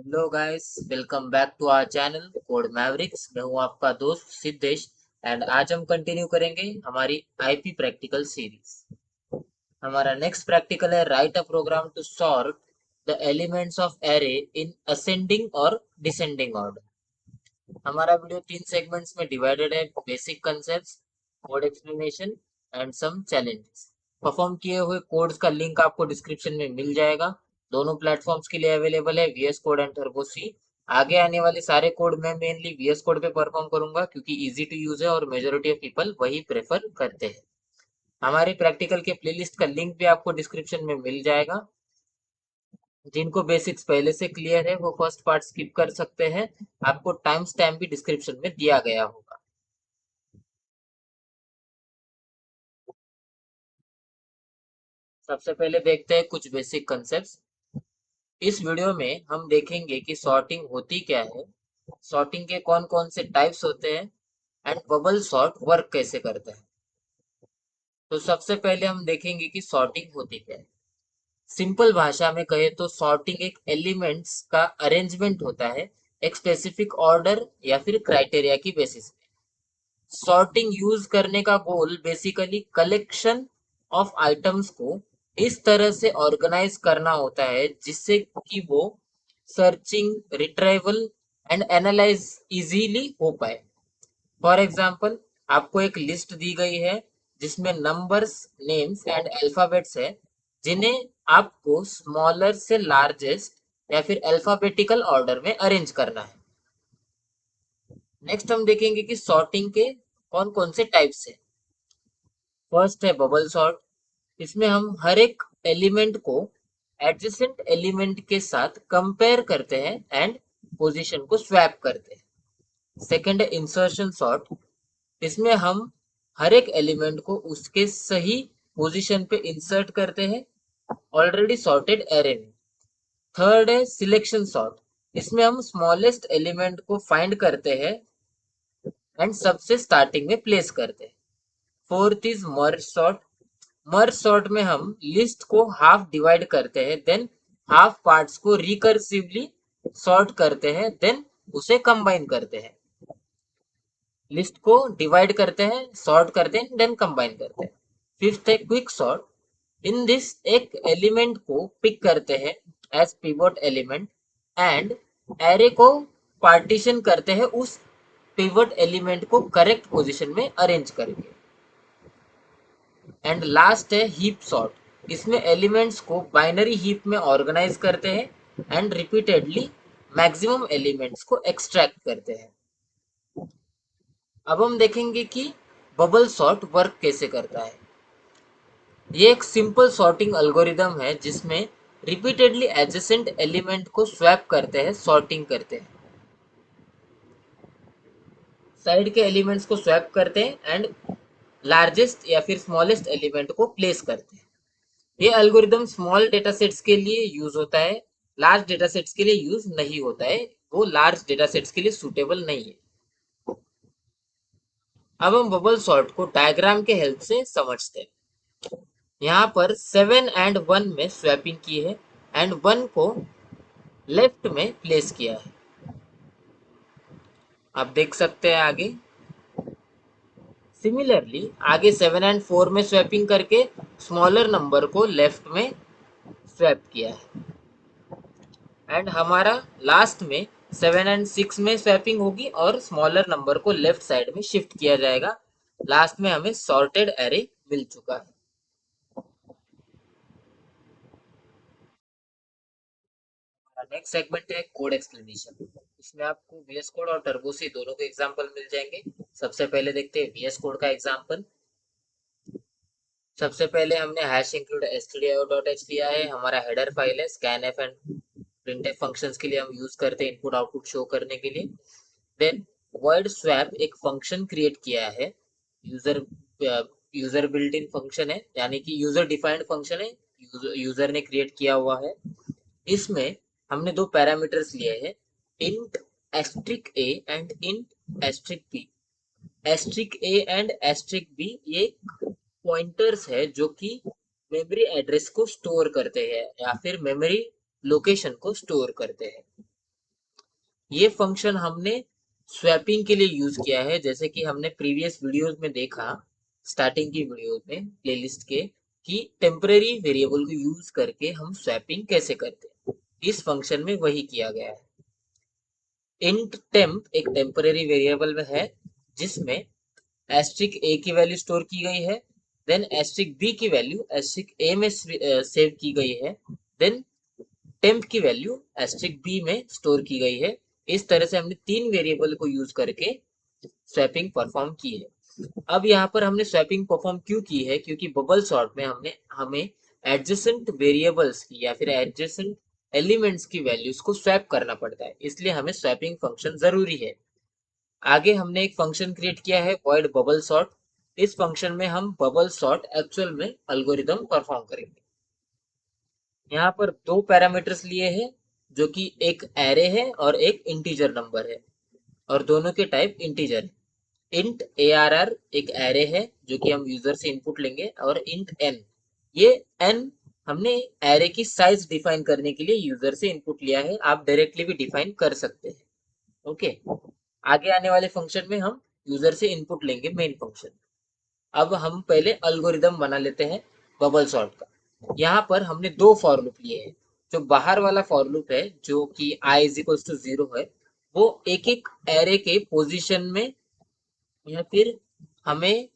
Hello guys, welcome back to our channel Code Mavericks. मैं हूं आपका दोस्त सिद्धेश एंड आज हम कंटिन्यू करेंगे हमारी आईपी प्रैक्टिकल सीरीज। हमारा नेक्स्ट प्रैक्टिकल है write a program to sort the elements of array in ascending और डिसेंडिंग ऑर्डर। हमारा वीडियो 3 सेगमेंट्स में डिवाइडेड है। Basic concepts, code explanation and some challenges. Perform किए हुए कोड्स का लिंक आपको डिस्क्रिप्शन में मिल जाएगा। दोनों प्लेटफॉर्म्स के लिए अवेलेबल है, वीएस कोड एंड टर्बो सी। आगे आने वाले सारे कोड मैं मेनली वीएस कोड पे परफॉर्म करूंगा क्योंकि इजी टू यूज है और मेजोरिटी ऑफ पीपल वही प्रेफर करते हैं। हमारे प्रैक्टिकल के प्लेलिस्ट का लिंक भी आपको डिस्क्रिप्शन में मिल जाएगा। जिनको बेसिक्स पहले से क्लियर है वो फर्स्ट पार्ट स्किप कर सकते हैं। आपको टाइम स्टैम्प भी डिस्क्रिप्शन में दिया गया होगा। सबसे पहले देखते हैं कुछ बेसिक कंसेप्ट्स। इस वीडियो में हम देखेंगे कि सॉर्टिंग होती क्या है, सॉर्टिंग के कौन कौन से टाइप्स होते हैं एंड बबल सॉर्ट वर्क कैसे करता है। तो सबसे पहले हम देखेंगे कि सॉर्टिंग होती क्या है। सिंपल भाषा में कहे तो सॉर्टिंग एक एलिमेंट्स का अरेंजमेंट होता है एक स्पेसिफिक ऑर्डर या फिर क्राइटेरिया की बेसिस पे। सॉर्टिंग यूज करने का गोल बेसिकली कलेक्शन ऑफ आइटम्स को इस तरह से ऑर्गेनाइज करना होता है जिससे कि वो searching, retrieval and analyse easily हो पाए। फॉर एग्जांपल, आपको एक लिस्ट दी गई है जिसमें नंबर्स, नेम्स एंड अल्फाबेट्स है जिन्हें आपको स्मॉलर से लार्जेस्ट या फिर अल्फाबेटिकल ऑर्डर में अरेंज करना है। नेक्स्ट हम देखेंगे कि सॉर्टिंग के कौन कौन से टाइप्स है। फर्स्ट है बबल सॉर्ट। इसमें हम हर एक एलिमेंट को एडजेसेंट एलिमेंट के साथ कंपेयर करते हैं एंड पोजीशन को स्वैप करते हैं। सेकंड है इंसर्शन सॉर्ट। इसमें हम हर एक एलिमेंट को उसके सही पोजीशन पे इंसर्ट करते हैं ऑलरेडी सॉर्टेड एरे में। थर्ड है सिलेक्शन सॉर्ट। इसमें हम स्मॉलेस्ट एलिमेंट को फाइंड करते हैं एंड सबसे स्टार्टिंग में प्लेस करते हैं। Fourth is merge sort. Merge sort में हम लिस्ट को हाफ डिवाइड करते हैं, देन हाफ पार्ट्स को रिकर्सिवली सॉर्ट करते हैं, देन उसे कंबाइन करते हैं। लिस्ट को डिवाइड करते हैं, सॉर्ट करते हैं, देन कंबाइन करते हैं। फिफ्थ है क्विक सॉर्ट। इन दिस एक एलिमेंट को पिक करते हैं as pivot element and array को पार्टीशन करते हैं उस पिवट एलिमेंट को करेक्ट पोजीशन में अरेंज करके। एंड लास्ट है हीप सॉर्ट। इसमें एलिमेंट्स को बाइनरी हीप में ऑर्गेनाइज करते हैं एंड रिपीटेडली मैक्सिमम एलिमेंट्स को एक्सट्रैक्ट करते हैं। अब हम देखेंगे कि बबल सॉर्ट वर्क कैसे करता है। ये एक सिंपल सॉर्टिंग एल्गोरिदम है जिसमें रिपीटेडली एडजेसेंट एलिमेंट को स्वैप करते हैं, सॉर्टिंग करते हैं, साइड के एलिमेंट्स को स्वैप करते हैं एंड लार्जेस्ट या फिर स्मॉलेस्ट एलिमेंट को प्लेस करते हैं। ये एल्गोरिदम स्मॉल डेटा सेट्स के लिए यूज होता है, लार्ज डेटा सेट्स के लिए यूज नहीं होता है। वो लार्ज डेटा सेट्स के लिए सूटेबल नहीं है। अब हम बबल सॉर्ट को डायग्राम के हेल्प से समझते हैं। यहाँ पर 7 and 1 में स्वैपिंग की है एंड 1 को लेफ्ट में प्लेस किया है। आप देख सकते हैं आगे। सिमिलरली आगे 7 and 4 में स्वैपिंग करके स्मॉलर नंबर को लेफ्ट में स्वैप किया है एंड हमारा लास्ट में 7 and 6 में स्वैपिंग होगी और स्मॉलर नंबर को लेफ्ट साइड में शिफ्ट किया जाएगा। लास्ट में हमें सॉर्टेड एरे मिल चुका है। नेक्स्ट सेगमेंट है कोड एक्सप्लेनेशन। इसमें आपको वीएस कोड और टर्बो सी दोनों के एग्जांपल मिल जाएंगे। सबसे पहले देखते हैं वीएस कोड का एग्जांपल। सबसे पहले हमने हैश इंक्लूड stdio.h लिया है, हमारा हेडर फाइल है। scanf एंड printf फंक्शंस के लिए हम यूज करते हैं इनपुट आउटपुट शो करने के लिए। देन void swap एक फंक्शन क्रिएट किया है, user user built in function है, यानी कि यूजर डिफाइंड फंक्शन है, यूजर ने क्रिएट किया हुआ है। इसमें हमने दो पैरामीटर्स लिए हैं, int asterisk a and int asterisk B. Asterisk a and asterisk b ये पॉइंटर्स है जो कि मेमोरी एड्रेस को स्टोर करते हैं या फिर मेमोरी लोकेशन को स्टोर करते हैं। ये फंक्शन हमने स्वैपिंग के लिए यूज किया है, जैसे कि हमने प्रीवियस वीडियोस में देखा, स्टार्टिंग की वीडियोस में प्लेलिस्ट के, कि टेम्परेरी वेरिएबल को यूज करके हम स्वैपिंग कैसे करते हैं। इस फंक्शन में वही किया गया है। इंट टेम्प एक टेम्परेरी वेरिएबल में है जिसमें एस्ट्रिक ए की वैल्यू स्टोर की गई है, देन एस्ट्रिक बी की वैल्यू एस्ट्रिक ए में सेव की गई है, देन टेम्प की वैल्यू एस्ट्रिक बी में स्टोर की गई है। इस तरह से हमने तीन वेरिएबल को यूज करके स्वैपिंग परफॉर्म की है। अब यहाँ पर हमने स्वैपिंग परफॉर्म क्यों की है, क्योंकि बबल सॉर्ट में हमें एडजेसेंट वेरिएबल्स की या फिर एडजेसेंट एलिमेंट्स की वैल्यूज को स्वैप करना पड़ता है, इसलिए हमें स्वैपिंग फंक्शन जरूरी है। आगे हमने एक फंक्शन क्रिएट किया है वॉइड बबल सॉर्ट। इस फंक्शन में हम बबल सॉर्ट एक्चुअल में अल्गोरिदम परफॉर्म करेंगे। यहाँ पर दो पैरामीटर्स लिए हैं, जो कि एक एरे है और एक इंटीजर नंबर है, और दोनों के टाइप इंटीजर है। इंट ARR एक एरे है जो कि हम यूजर से इनपुट लेंगे, और इंट n, ये n हमने एरे की साइज डिफाइन करने के लिए यूजर से इनपुट लिया है। आप डायरेक्टली भी डिफाइन कर सकते हैं। ओके, आगे आने वाले फंक्शन में हम यूजर से इनपुट लेंगे मेन फंक्शन। अब हम पहले अल्गोरिदम बना लेते हैं बबल सॉर्ट का। यहाँ पर हमने दो फॉर लूप लिए हैं। जो बाहर वाला फॉर लूप है जो कि i इज इक्वल टू 0 है, वो एक एक एरे के पोजीशन में या फिर हमें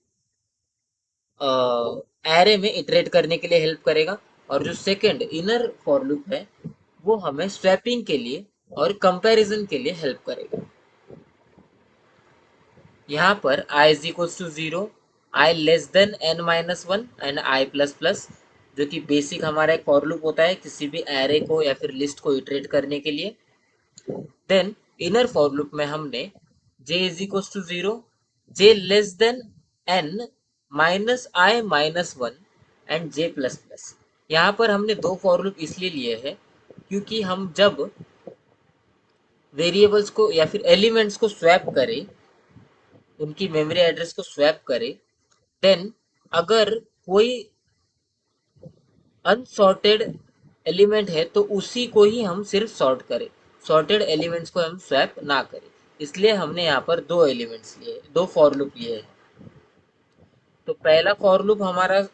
एरे में इटरेट करने के लिए हेल्प करेगा। और जो सेकंड इनर फॉर लूप है वो हमें स्वैपिंग के लिए और कंपैरिजन के लिए हेल्प करेगा। यहाँ पर i is equal to 0, i less than n minus one and i plus plus, जो कि बेसिक हमारा एक फॉर लूप होता है किसी भी एरे को या फिर लिस्ट को इटरेट करने के लिए। देन इनर फॉर लूप में हमने j is equal to 0, j less than n minus i minus one and j plus plus. यहाँ पर हमने दो फॉर लूप इसलिए लिए हैं क्योंकि हम जब वेरिएबल्स को या फिर एलिमेंट्स को स्वैप करें, उनकी मेमोरी एड्रेस को स्वैप करें, देन अगर कोई अनसॉर्टेड एलिमेंट है तो उसी को ही हम सिर्फ सॉर्ट करें, सॉर्टेड एलिमेंट्स को हम स्वैप ना करें। इसलिए हमने यहाँ पर दो एलिमेंट्स लिए, दो फॉर लूप लिए हैं। तो पहला फॉर लूप हमारा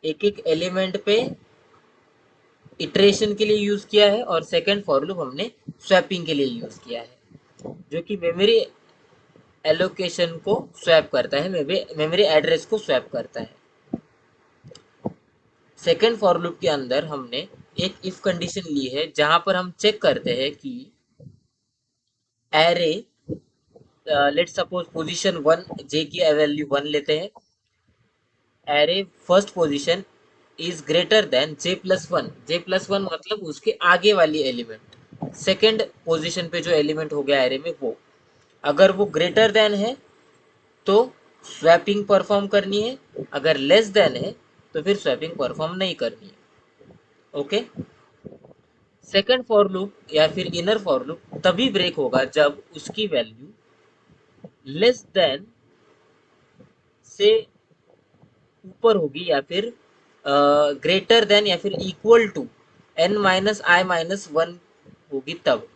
एक एक एलिमेंट पे इटरेशन के लिए यूज किया है, और सेकंड फॉर लूप हमने स्वैपिंग के लिए यूज किया है, जो कि मेमोरी एलोकेशन को स्वैप करता है, मेमोरी एड्रेस को स्वैप करता है। सेकेंड फॉर लूप के अंदर हमने एक इफ कंडीशन ली है जहां पर हम चेक करते हैं कि array, let suppose position one, J की वैल्यू वन लेते हैं, array first position is greater than J plus one. J plus one मतलब उसके आगे वाली एलिमेंट, सेकेंड पोजीशन पे जो एलिमेंट हो गया एरे में वो, अगर वो ग्रेटर देन है तो स्वैपिंग परफॉर्म करनी है, अगर लेस देन है तो फिर स्वैपिंग परफॉर्म नहीं करनी है। ओके, सेकंड फॉर लूप या फिर इनर फॉर लूप तभी ब्रेक होगा जब उसकी वैल्यू लेस देन से ऊपर होगी, या फिर ग्रेटर देन या फिर equal to n minus I minus one होगी तब।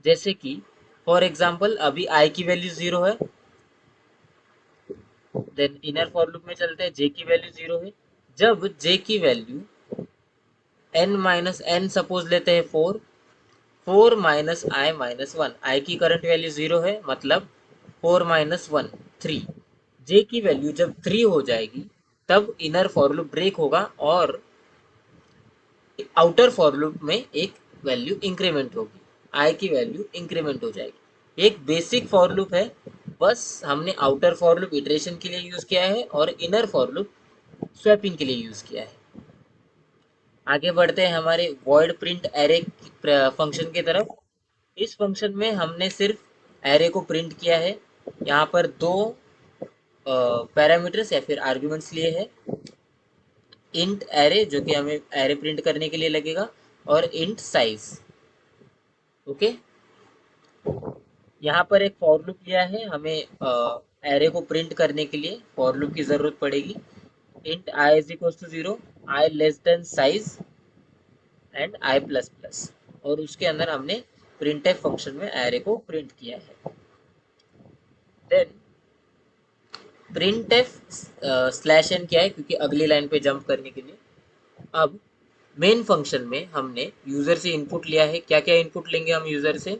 जैसे कि फॉर एग्जाम्पल अभी i की वैल्यू 0 है, देन इनर फॉर लूप में चलते हैं, j की वैल्यू 0 है। जब j की value n minus n suppose लेते हैं 4, 4 माइनस आई माइनस वन, आई की करंट वैल्यू 0 है, मतलब 4 माइनस वन 3। जे की वैल्यू जब 3 हो जाएगी तब इनर फॉर लूप ब्रेक होगा और आउटर फॉर लूप में एक वैल्यू इंक्रीमेंट होगी, आई की वैल्यू इंक्रीमेंट हो जाएगी। एक बेसिक फॉर लूप है, बस हमने आउटर फॉर लूप इटरेशन के लिए यूज किया है और इनर फॉर लूप स्वैपिंग के लिए यूज किया है। आगे बढ़ते हैं हमारे वॉइड प्रिंट एरे फंक्शन की तरफ। इस फंक्शन में हमने सिर्फ एरे को प्रिंट किया है। यहाँ पर दो पैरामीटर्स या फिर आर्ग्यूमेंट्स लिए हैं, इंट एरे जो कि हमें एरे प्रिंट करने के लिए लगेगा, और इंट साइज। ओके, यहाँ पर एक फॉर लूप लिया है, हमें एरे को प्रिंट करने के लिए फॉर लूप की जरूरत पड़ेगी। Int i is equal to 0, i less than size and I plus plus, और उसके अंदर हमने printf फंक्शन में एरे को प्रिंट किया है। देन printf स्लैश एन क्या है, क्योंकि अगली लाइन पे जंप करने के लिए। अब मेन फंक्शन में हमने यूजर से इनपुट लिया है। क्या क्या इनपुट लेंगे हम यूजर से?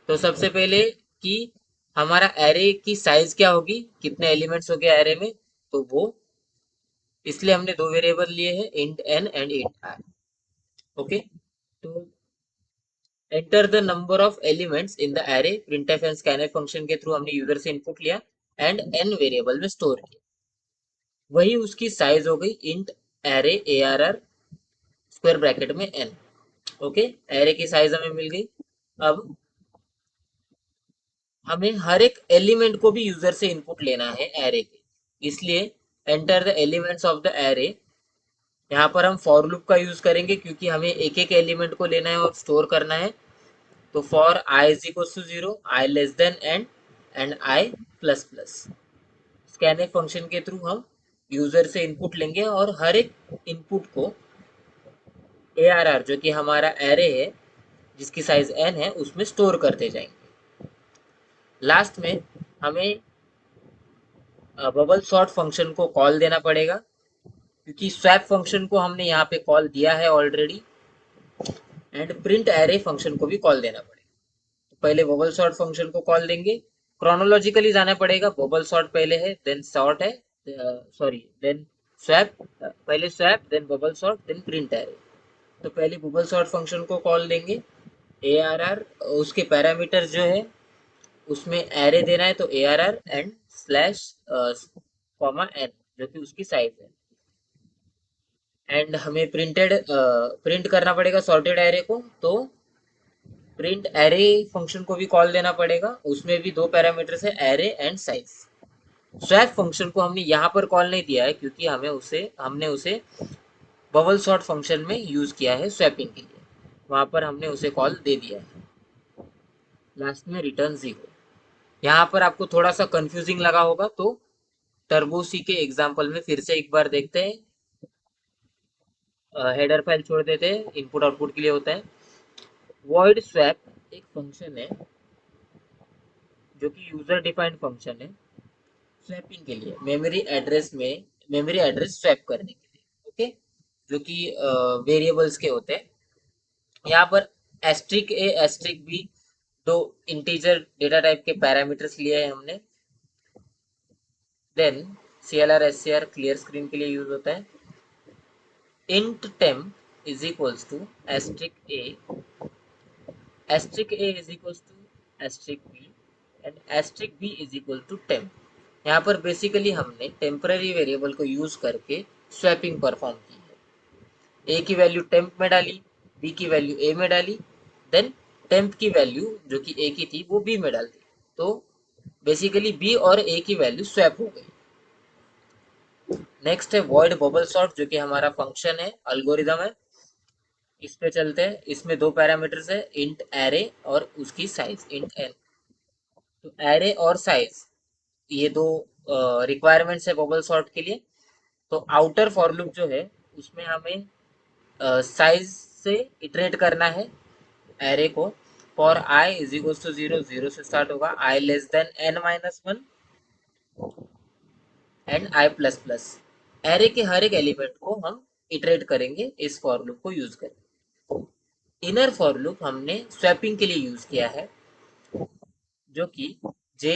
तो सबसे पहले कि हमारा एरे की साइज क्या होगी, कितने एलिमेंट्स हो गए एरे में, तो वो इसलिए हमने दो वेरिएबल लिए हैं, int N and int R. Okay, तो enter the number of elements in the array, printf and scanf function के थ्रू हमने यूजर से इनपुट लिया एंड एन वेरिएबल में स्टोर किया। वही उसकी साइज हो गई int array A are R square bracket में एन। ओके, एरे की साइज हमें मिल गई। अब हमें हर एक एलिमेंट को भी यूजर से इनपुट लेना है एरे के, इसलिए enter the elements of the array. यहाँ पर हम फॉर लूप का यूज करेंगे क्योंकि हमें एक एक एलिमेंट को लेना है और स्टोर करना है। तो for I is equal to 0, i less than and I plus plus. Scanf function के थ्रू हम यूजर से इनपुट लेंगे और हर एक इनपुट को ए आर आर जो कि हमारा एरे है जिसकी साइज एन है उसमें स्टोर करते जाएंगे। लास्ट में हमें बबल सॉर्ट फंक्शन को कॉल देना पड़ेगा, क्योंकि स्वैप फंक्शन को हमने यहाँ पे कॉल दिया है already, and print array function को भी कॉल देना पड़ेगा। तो पहले बबल सॉर्ट फंक्शन को कॉल देंगे, क्रोनोलॉजिकली जाना पड़ेगा, बबल सॉर्ट पहले है देन सॉर्ट है, सॉरी देन स्वैप, पहले swap then bubble sort then print array. तो पहले बबल सॉर्ट फंक्शन को कॉल देंगे, ए आर आर उसके पैरामीटर जो है उसमें एरे देना है, तो a are r and slash comma N जो कि उसकी साइज है। एंड हमें प्रिंट करना पड़ेगा सॉर्टेड एरे को, तो प्रिंट एरे फंक्शन को भी कॉल देना पड़ेगा, उसमें भी दो पैरामीटर्स है array and size. Swap function को हमने यहाँ पर कॉल नहीं दिया है क्योंकि हमने उसे बबल सॉर्ट फंक्शन में यूज किया है स्वैपिंग के लिए, वहां पर हमने उसे कॉल दे दिया है। लास्ट में रिटर्न 0। यहाँ पर आपको थोड़ा सा कंफ्यूजिंग लगा होगा, तो टर्बो सी के एग्जाम्पल में फिर से एक बार देखते हैं। हेडर फाइल छोड़ देते हैं, इनपुट आउटपुट के लिए होता है। वॉइड स्वैप एक फंक्शन है जो कि यूजर डिफाइंड फंक्शन है स्वैपिंग के लिए, मेमोरी एड्रेस स्वैप करने के लिए। ओके, जो कि वेरिएबल्स के होते हैं। यहाँ पर एस्ट्रिक ए एस्ट्रिक बी दो इंटीजर डेटा टाइप के पैरामीटर्स लिए हैं हमने। Then CLR SCR clear screen के लिए यूज होता है। Int temp is equals to asterisk A is equals to asterisk b and asterisk B is equal to temp. यहाँ पर बेसिकली हमने टेम्पररी वेरिएबल को यूज करके स्वैपिंग परफॉर्म की है। ए की वैल्यू टेम्प में डाली, बी की वैल्यू ए में डाली, देन टेम्प की वैल्यू जो कि ए की थी वो बी में डाल दी, तो बेसिकली बी और ए की वैल्यू स्वैप हो गई। नेक्स्ट है वॉइड बबल सॉर्ट जो कि हमारा फंक्शन है, अल्गोरिदम है। इस पे चलते हैं, इसमें दो पैरामीटर्स है, इंट एरे और उसकी साइज इंट एन। तो एरे और साइज ये दो रिक्वायरमेंट्स है बबल सॉर्ट के लिए। तो आउटर फॉर लूप जो है उसमें हमें साइज से इटरेट करना है एरे को। For I is equal to 0, 0 से स्टार्ट होगा, I less than N minus one and I plus plus. Array के हर एक एलिमेंट को हम इटरेट करेंगे इस फॉर लूप को यूज करके। इनर फॉर लूप हमने स्वैपिंग के लिए यूज किया है, जो कि j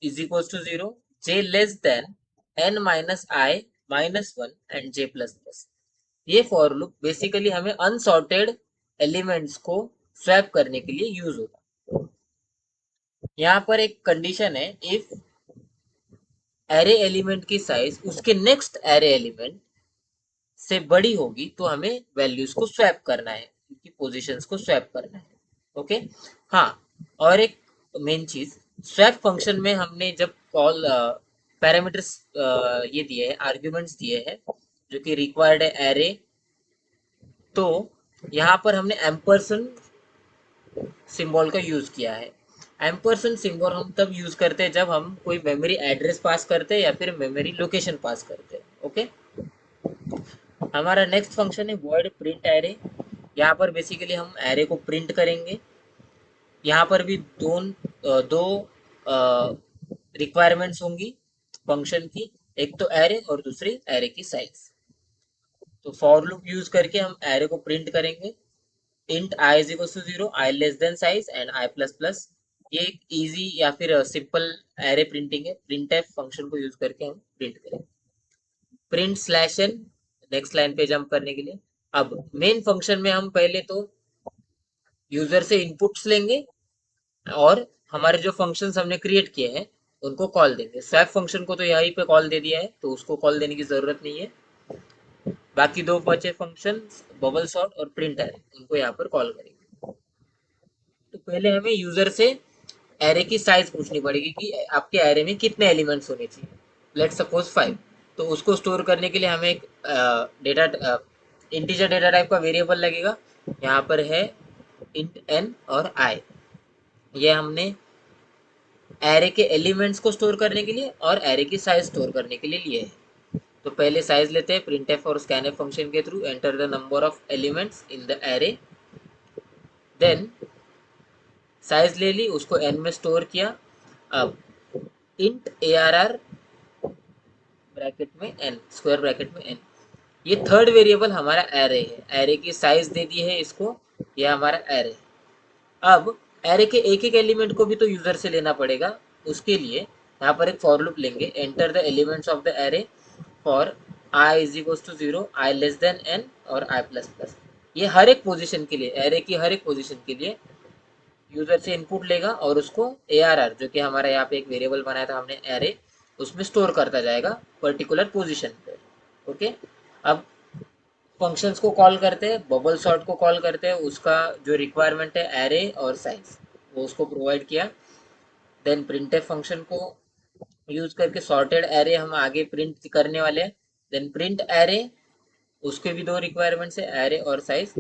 is equal to 0, j less than n minus I minus one and j plus plus. ये फॉर लूप बेसिकली हमें अनसॉर्टेड एलिमेंट्स को स्वैप करने के लिए यूज होगा। यहाँ पर एक कंडीशन है, इफ एरे एलिमेंट की साइज उसके नेक्स्ट एरे एलिमेंट से बड़ी होगी तो हमें वैल्यूज को स्वैप करना है, उनकी पोजीशंस को स्वैप करना है। ओके, हाँ, और एक मेन चीज, स्वैप फंक्शन में हमने जब कॉल पैरामीटर्स ये दिए हैं, आर्ग्यूमेंट्स दिए हैं जो कि रिक्वायर्ड है एरे, तो यहाँ पर हमने एम्परसन सिंबल का यूज किया है। एम्परसन सिंबल हम तब यूज करते हैं जब हम कोई मेमोरी एड्रेस पास करते हैं या फिर मेमोरी लोकेशन पास करते हैं। ओके, हमारा नेक्स्ट फंक्शन है वॉइड प्रिंट एरे। यहाँ पर बेसिकली हम एरे को प्रिंट करेंगे। यहाँ पर भी दो रिक्वायरमेंट्स होंगी फंक्शन की, एक तो एरे और दूसरी एरे की साइज। तो फॉर लूप यूज करके हम एरे को प्रिंट करेंगे, int i is equal to 0, i less than size and I plus plus. ये एक इजी या फिर सिंपल एरे प्रिंटिंग है, प्रिंट एफ फंक्शन को यूज करके हम प्रिंट करेंगे। Print slash n, next line पे जंप करने के लिए। अब मेन फंक्शन में हम पहले तो यूजर से इनपुट्स लेंगे और हमारे जो फंक्शंस हमने क्रिएट किए हैं उनको कॉल देंगे। स्वैप फंक्शन को तो यहीं पे कॉल दे दिया है, तो उसको कॉल देने की जरूरत नहीं है। बाकी दो बचे फंक्शन, बबल सॉर्ट और प्रिंट एरे, उनको यहाँ पर कॉल करेंगे। तो पहले हमें यूजर से एरे की साइज पूछनी पड़ेगी कि आपके एरे में कितने एलिमेंट्स होने चाहिए। Let suppose 5। तो उसको स्टोर करने के लिए हमें एक डेटा इंटीजर डेटा टाइप का वेरिएबल लगेगा। यहाँ पर है इंट एन और आई। ये हमने एरे के एलिमेंट्स को स्टोर करने के लिए और एरे की साइज स्टोर करने के लिए लिए है। तो पहले साइज लेते हैं, प्रिंटफ और स्कैनफ फंक्शन के through enter the number of elements in the array. Then size ले ली, उसको एन में स्टोर किया। अब int a are r bracket में एन, स्क्वायर ब्रैकेट में एन, ये थर्ड वेरिएबल हमारा एरे है। एरे की साइज दे दी है इसको, ये हमारा एरे। अब एरे के एक एक एलिमेंट को भी तो यूजर से लेना पड़ेगा। उसके लिए यहाँ पर एक फॉर लूप लेंगे, enter the elements of the array for I is equal to 0, i less than n और आई प्लस प्लस। ये हर एक पोजीशन के लिए, एरे की हर एक पोजीशन के लिए यूजर से इनपुट लेगा और उसको ए आर आर, जो कि हमारा यहाँ पे एक वेरिएबल बनाया था हमने एरे, उसमें स्टोर करता जाएगा पर्टिकुलर पोजीशन पे। ओके। अब फंक्शंस को कॉल करते हैं, बबल सॉर्ट को कॉल करते हैं, उसका जो रिक्वायरमेंट है एरे और साइज वो उसको प्रोवाइड किया। देन प्रिंटफ फंक्शन को यूज करके सॉर्टेड एरे हम आगे प्रिंट करने वाले हैं। देन प्रिंट एरे, उसके भी दो रिक्वायरमेंट्स है, एरे और साइज,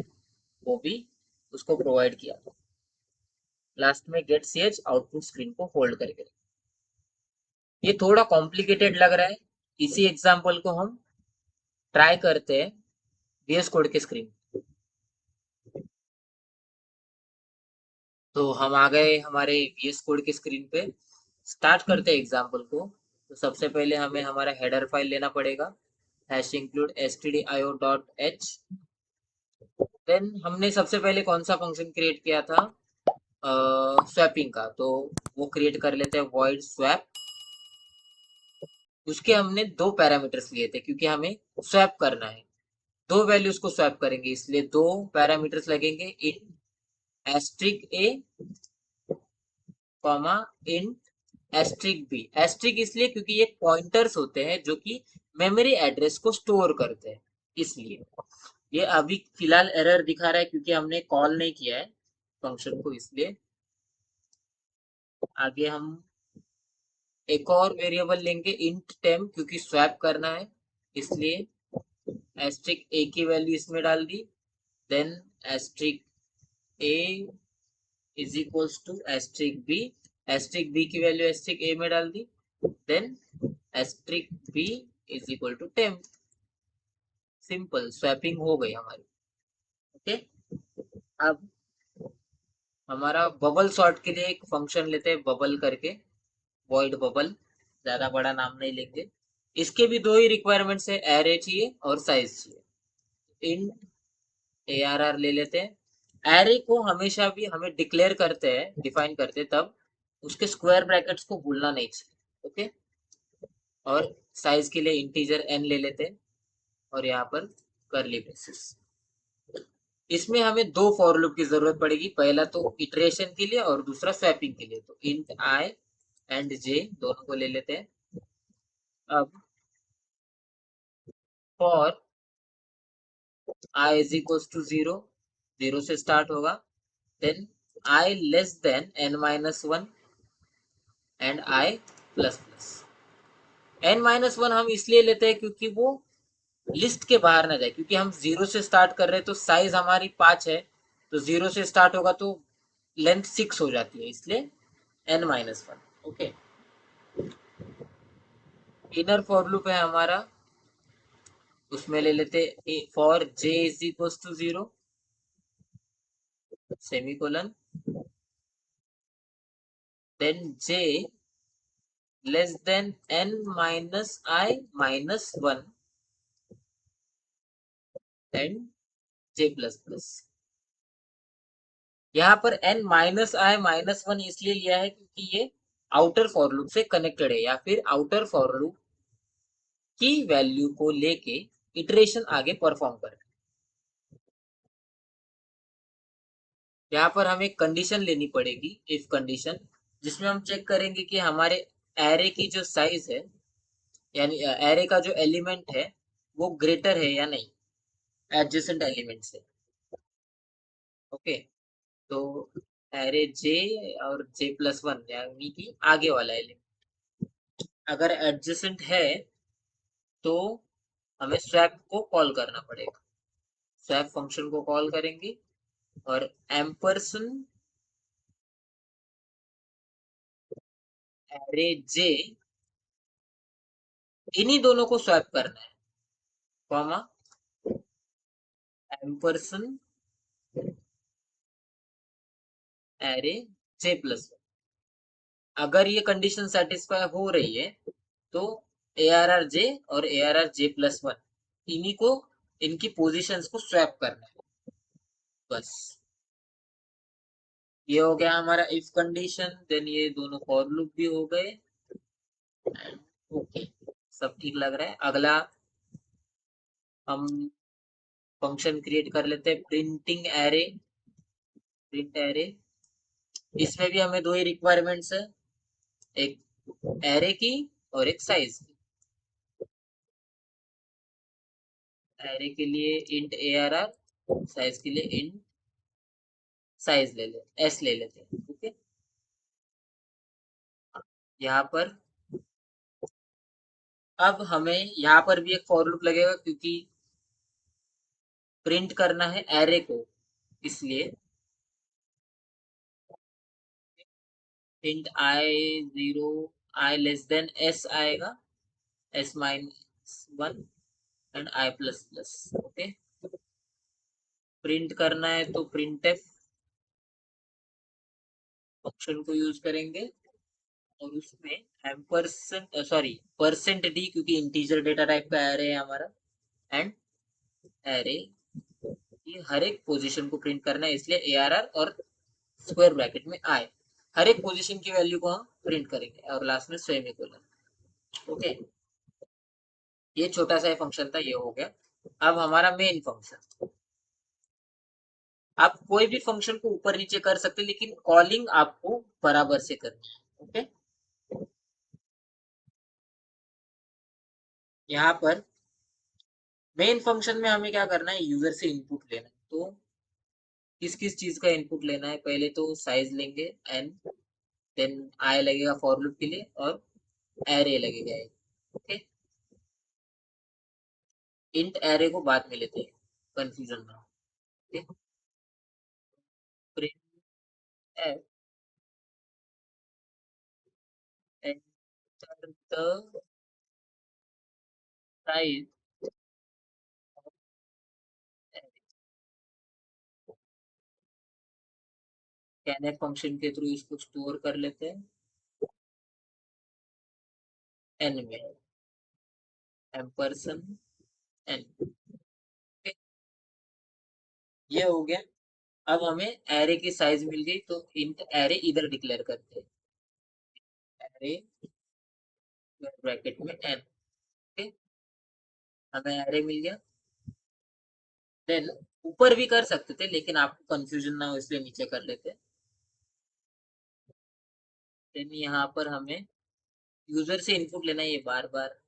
वो भी उसको प्रोवाइड किया। लास्ट में get c h output screen को होल्ड करके। ये थोड़ा कॉम्प्लिकेटेड लग रहा है, इसी एग्जाम्पल को हम ट्राई करते हैं VS कोड के स्क्रीन। तो हम आ गए हमारे VS कोड के स्क्रीन पे। स्टार्ट करते हैं एग्जाम्पल को। तो सबसे पहले हमें हमारा हेडर फाइल लेना पड़ेगा, हैश इंक्लूड stdio.h। देन हमने सबसे पहले कौन सा फंक्शन क्रिएट किया था, स्वैपिंग का, तो वो क्रिएट कर लेते हैं, वॉइड स्वैप। उसके हमने दो पैरामीटर्स लिए थे क्योंकि हमें स्वैप करना है, दो वैल्यूज को स्वैप करेंगे, इसलिए दो पैरामीटर्स लगेंगे, इन asterisk A comma in asterisk B. Asterisk इसलिए क्योंकि ये पॉइंटर्स होते हैं जो कि मेमोरी एड्रेस को स्टोर करते हैं, इसलिए ये अभी फिलहाल एरर दिखा रहा है क्योंकि हमने कॉल नहीं किया है फंक्शन को, इसलिए। आगे हम एक और वेरिएबल लेंगे इंट टेम, क्योंकि स्वैप करना है, इसलिए एस्ट्रिक ए की वैल्यू इसमें डाल दी। Then asterisk A is equals to asterisk B, asterisk B की वैल्यू एस्ट्रिक ए में डाल दी। Then asterisk B is equal to temp. Simple swapping हो गई हमारी। ओके। अब हमारा बबल सॉर्ट के लिए एक फंक्शन लेते हैं, बबल करके, वॉइड बबल, ज्यादा बड़ा नाम नहीं लेंगे। इसके भी दो ही रिक्वायरमेंट्स है, एरे चाहिए और साइज चाहिए। इन ए आर आर ले लेते हैं। एरे को हमेशा भी हमें डिक्लेयर करते हैं, डिफाइन करते हैं, तब उसके स्क्वायर ब्रैकेट्स को भूलना नहीं चाहिए। ओके। और साइज के लिए इंटीजर एन ले लेते हैं और यहाँ पर करली ब्रेसेस। इसमें हमें दो फॉर लूप की जरूरत पड़ेगी, पहला तो इटरेशन के लिए और दूसरा स्वैपिंग के लिए। तो इंट आई एंड जे दोनों को ले लेते हैं। अब for I is equal to 0, 0 से स्टार्ट होगा। Then i less than N minus one and I plus plus. N minus one हम इसलिए लेते हैं क्योंकि वो लिस्ट के बाहर ना जाए, क्योंकि हम 0 से स्टार्ट कर रहे हैं, तो साइज हमारी 5 है, तो 0 से स्टार्ट होगा तो लेंथ 6 हो जाती है, इसलिए n minus one. Okay. Inner for loop है हमारा, उसमें ले लेते for j is equal to 0 semicolon. Then j less than n minus i minus one and j plus plus. यहाँ पर n minus i minus one इसलिए लिया है क्योंकि ये आउटर फॉर लूप से कनेक्टेड है, या फिर आउटर फॉर लूप की वैल्यू को लेके इटरेशन आगे परफॉर्म कर। यहाँ पर हमें एक कंडीशन लेनी पड़ेगी, इफ कंडीशन, जिसमें हम चेक करेंगे कि हमारे एरे की जो साइज है, यानी एरे का जो एलिमेंट है वो ग्रेटर है या नहीं एडजेसेंट एलिमेंट से। ओके, तो एरे जे और जे प्लस वन यानी कि आगे वाला एलिमेंट अगर एडजेसेंट है तो हमें स्वैप को कॉल करना पड़ेगा। स्वैप फंक्शन को कॉल करेंगे और एम्परसन एरे जे, इन्हीं दोनों को स्वैप करना है, कॉमा एम्परसन एरे जे प्लस। अगर ये कंडीशन सेटिस्फाई हो रही है तो ए आर आर जे और A R R J plus one, इन्हीं को, इनकी पोजीशंस को स्वैप करना है बस। ये हो गया हमारा इफ कंडीशन, देन ये दोनों फॉर लूप भी हो गए। ओके, सब ठीक लग रहा है। अगला हम फंक्शन क्रिएट कर लेते हैं, प्रिंटिंग एरे, प्रिंट एरे। इसमें भी हमें दो ही रिक्वायरमेंट्स है, एक एरे की और एक साइज की। एरे के लिए int a are r, size के लिए इंट साइज ले ले एस ले लेते हैं। ओके, यहाँ पर अब हमें यहाँ पर भी एक फॉर लूप लगेगा क्योंकि प्रिंट करना है एरे को, इसलिए इंट आई जीरो, आई लेस देन एस आएगा, S minus one and I plus plus. Okay, print करना है तो प्रिंट एफ फंक्शन को यूज करेंगे और उसमें एम्परसेंट सॉरी परसेंट डी, क्योंकि इंटीजर डेटा टाइप का एरे है हमारा, एंड एरे ये हर एक पोजीशन को प्रिंट करना है, इसलिए ए आर आर और स्क्वायर ब्रैकेट में आए, हर एक पोजीशन की वैल्यू को हम प्रिंट करेंगे और लास्ट में सेमीकोलन। ओके, ये छोटा सा फंक्शन था, ये हो गया। अब हमारा मेन फंक्शन, आप कोई भी फंक्शन को ऊपर नीचे कर सकते हैं लेकिन कॉलिंग आपको बराबर से करनी है। ओके, यहाँ पर मेन फंक्शन में हमें क्या करना है, यूजर से इनपुट लेना है। तो किस किस चीज का इनपुट लेना है, पहले तो साइज लेंगे एन, देन आई लगेगा फॉर लूप के लिए और एरे लगेगा एक। ओके, इंट एरे को बाद में लेते हैं, कंफ्यूजन ना हो। Print F enter the size of array, scanf function के थ्रू इसको स्टोर कर लेते हैं एन में, एम्परसन एन। ये हो गया। अब हमें एरे की साइज मिल गई तो इंट एरे इधर डिक्लेयर करते हैं, एरे ब्रैकेट में एन। ओके, हमें एरे मिल गया। देन ऊपर भी कर सकते थे लेकिन आपको कंफ्यूजन ना हो इसलिए नीचे कर लेते हैं। देन यहाँ पर हमें यूजर से इनपुट लेना है, ये बार बार,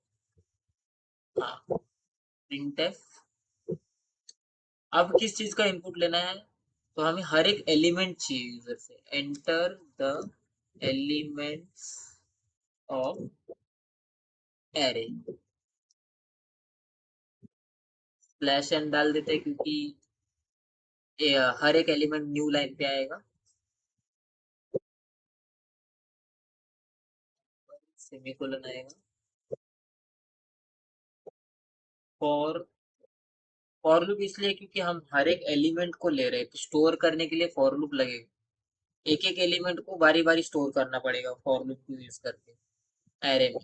हाँ, प्रिंटफ। अब किस चीज का इनपुट लेना है, तो हमें हर एक एलिमेंट चाहिए यूजर से, enter the elements of array, slash n डाल देते हैं क्योंकि हर एक एलिमेंट न्यू लाइन पे आएगा, सेमीकोलन आएगा। फॉर फॉर लूप इसलिए क्योंकि हम हर एक एलिमेंट को ले रहे हैं तो स्टोर करने के लिए फॉर लूप लगेगा, एक एक एलिमेंट को बारी बारी स्टोर करना पड़ेगा फॉर लूप को यूज करके एरे में।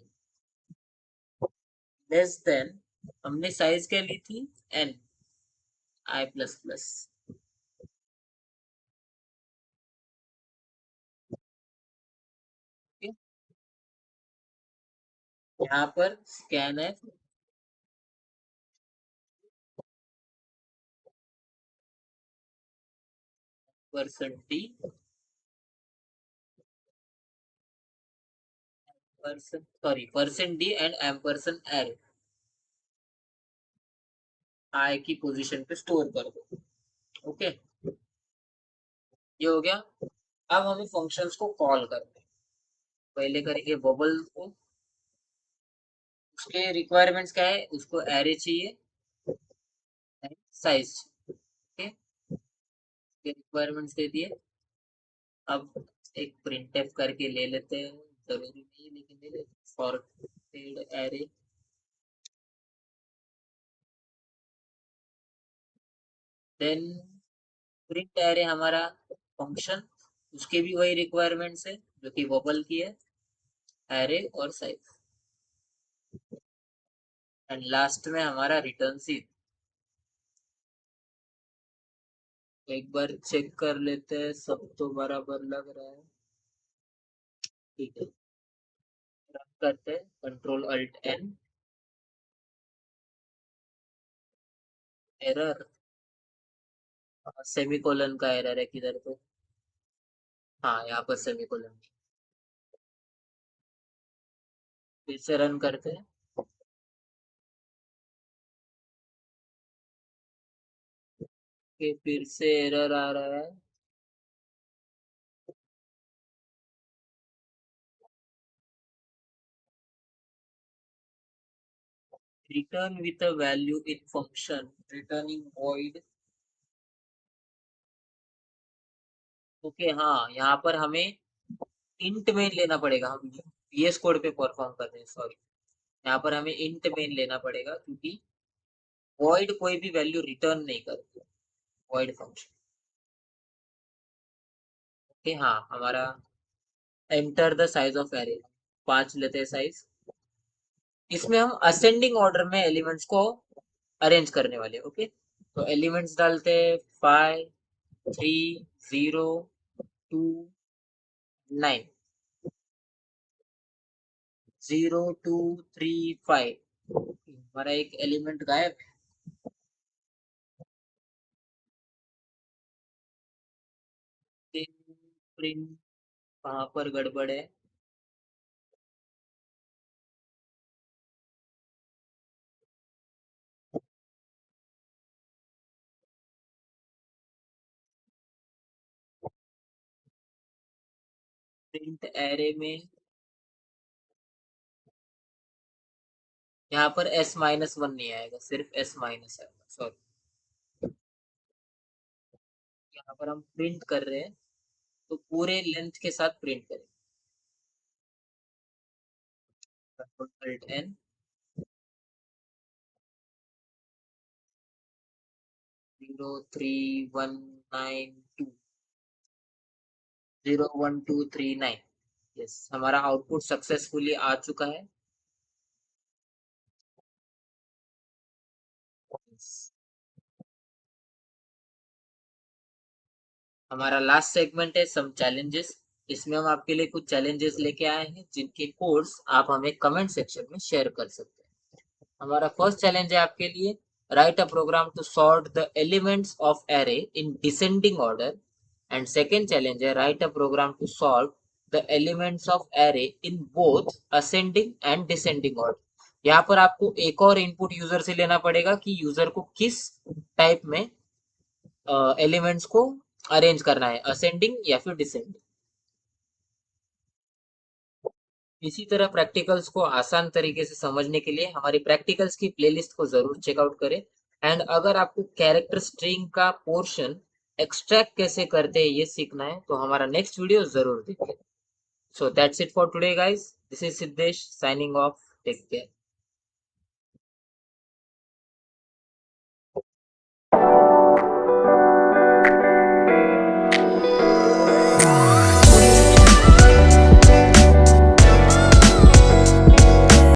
लेस देन, हमने साइज क्या ली थी, एन, आई प्लस प्लस। यहाँ पर स्कैन है percent T, percent sorry percent D and M percent array, I की पोजीशन पे स्टोर कर दो। ओके, ये हो गया। अब हमें फंक्शंस को कॉल करते हैं। पहले करेंगे बबल को, उसके रिक्वायरमेंट्स क्या है, उसको एरे चाहिए, साइज। ओके, के रिक्वायरमेंट्स दे दिए। अब एक प्रिंटफ करके ले लेते हैं, जरूरी नहीं है लेकिन ले लेते, sorted array. Then print array हमारा फंक्शन, उसके भी वही रिक्वायरमेंट्स है जो कि बबल की है, एरे और साइज। एंड लास्ट में हमारा रिटर्न सी। एक बार चेक कर लेते हैं, सब तो बराबर लग रहा है। ठीक है, रन करते हैं, control alt n. Error, semicolon का एरर है किधर पे, हाँ यहाँ पर सेमीकोलन। फिर से रन करते हैं, कि फिर से एरर आ रहा है। Return with a value in function, returning void. Okay, हाँ यहाँ पर हमें इंट मेन लेना पड़ेगा, हम VS कोड पे परफॉर्म कर रहे हैं, सॉरी। यहाँ पर हमें इंट मेन लेना पड़ेगा क्योंकि वॉइड कोई भी वैल्यू रिटर्न नहीं करती, वॉइड फंक्शन। ओके, हाँ हमारा enter the size of array, 5 लेते हैं साइज। इसमें हम असेंडिंग ऑर्डर में एलिमेंट्स को अरेंज करने वाले, ओके। तो एलिमेंट्स डालते हैं 5, 3, 0, 2, 9, 0, 2, 3, 5। हमारा एक एलिमेंट गायब है। प्रिंट, कहाँ पर गड़बड़ है, प्रिंट एरे में यहाँ पर S-1 नहीं आएगा, सिर्फ S- आएगा, सॉरी। यहाँ पर हम प्रिंट कर रहे हैं तो पूरे लेंथ के साथ प्रिंट करें, कंट्रोल अल्ट एन। 03192, 01239। यस, हमारा आउटपुट सक्सेसफुली आ चुका है। Yes. हमारा लास्ट सेगमेंट है सम चैलेंजेस। इसमें हम आपके लिए कुछ चैलेंजेस लेके आए हैं जिनके कोड्स आप हमें कमेंट सेक्शन में शेयर कर सकते हैं। हमारा फर्स्ट चैलेंज है आपके लिए, write a program to sort the elements of array in descending order. And second challenge है, write a program to solve the elements of array in both ascending and descending order. यहाँ पर आपको एक और input user से लेना पड़ेगा कि यूजर को किस टाइप में एलिमेंट्स को अरेंज करना है, असेंडिंग या फिर डिसेंडिंग। इसी तरह प्रैक्टिकल्स को आसान तरीके से समझने के लिए हमारी प्रैक्टिकल्स की प्लेलिस्ट को जरूर चेकआउट करें। एंड अगर आपको कैरेक्टर स्ट्रिंग का पोर्शन एक्सट्रैक्ट कैसे करते हैं ये सीखना है तो हमारा नेक्स्ट वीडियो जरूर देखिए। So that's it for today guys, this is Siddhesh signing off, take care.